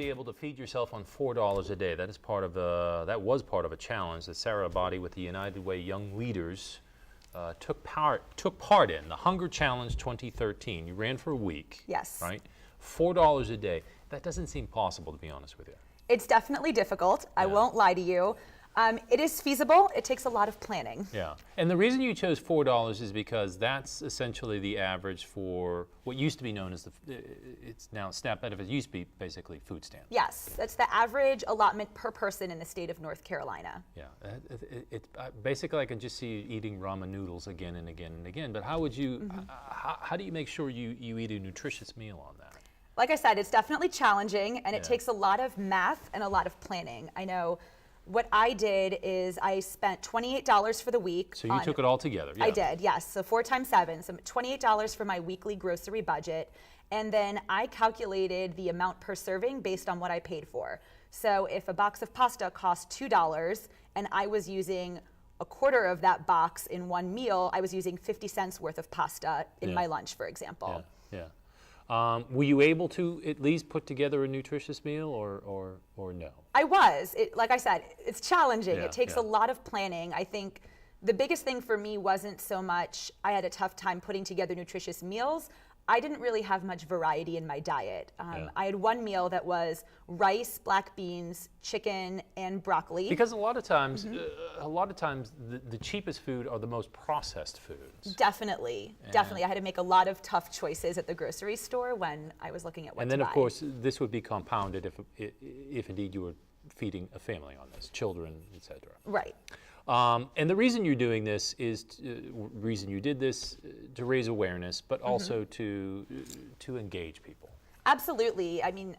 be able to feed yourself on $4 a day. That is part of that was part of a challenge that Sara Abadi with the United Way Young Leaders took part in, the Hunger Challenge 2013. You ran for a week. Yes. Right? $4 a day. That doesn't seem possible, to be honest with you. It's definitely difficult. I won't lie to you. It is feasible. It takes a lot of planning. Yeah, and the reason you chose $4 is because that's essentially the average for what used to be known as it's now SNAP benefits. It used to be basically food stamps. Yes, that's the average allotment per person in the state of North Carolina. Yeah, basically I can just see you eating ramen noodles again and again and again. But how would you? How do you make sure you eat a nutritious meal on that? Like I said, it's definitely challenging, and it takes a lot of math and a lot of planning. I know. What I did is I spent $28 for the week. So you took it all together? Yeah. I did, yes. So 4 times 7, so $28 for my weekly grocery budget. And then I calculated the amount per serving based on what I paid for. So if a box of pasta cost $2 and I was using a quarter of that box in one meal, I was using 50 cents worth of pasta in my lunch, for example. Yeah. Were you able to at least put together a nutritious meal or no? I was. Like I said, it's challenging. Yeah, it takes a lot of planning. I think the biggest thing for me wasn't so much I had a tough time putting together nutritious meals. I didn't really have much variety in my diet. I had one meal that was rice, black beans, chicken, and broccoli. Because a lot of times, the cheapest food are the most processed foods. Definitely. I had to make a lot of tough choices at the grocery store when I was looking at what to buy. And then, of course, this would be compounded if indeed you were feeding a family on this, children, etc. Right. And the reason you're doing this is, reason you did this to raise awareness, but also to engage people. Absolutely. I mean,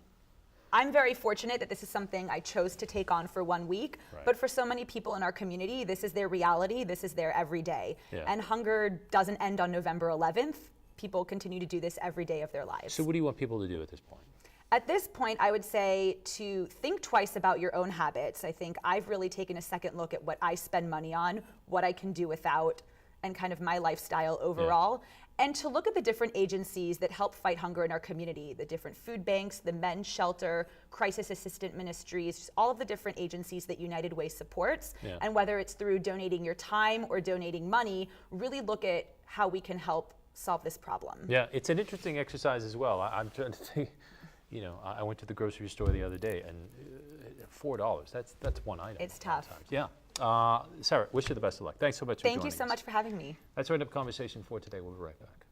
I'm very fortunate that this is something I chose to take on for 1 week, but for so many people in our community, this is their reality, this is their everyday. And hunger doesn't end on November 11th. People continue to do this every day of their lives. So what do you want people to do at this point? At this point, I would say to think twice about your own habits. I think I've really taken a second look at what I spend money on, what I can do without, and kind of my lifestyle overall. And to look at the different agencies that help fight hunger in our community, the different food banks, the men's shelter, crisis assistant ministries, just all of the different agencies that United Way supports. And whether it's through donating your time or donating money, really look at how we can help solve this problem. Yeah, it's an interesting exercise as well. I'm trying to think. You know, I went to the grocery store the other day, and $4, that's one item. It's tough. Yeah. Sara, wish you the best of luck. Thanks so much for joining us. Thank you so much for having me. That's our end of conversation for today. We'll be right back.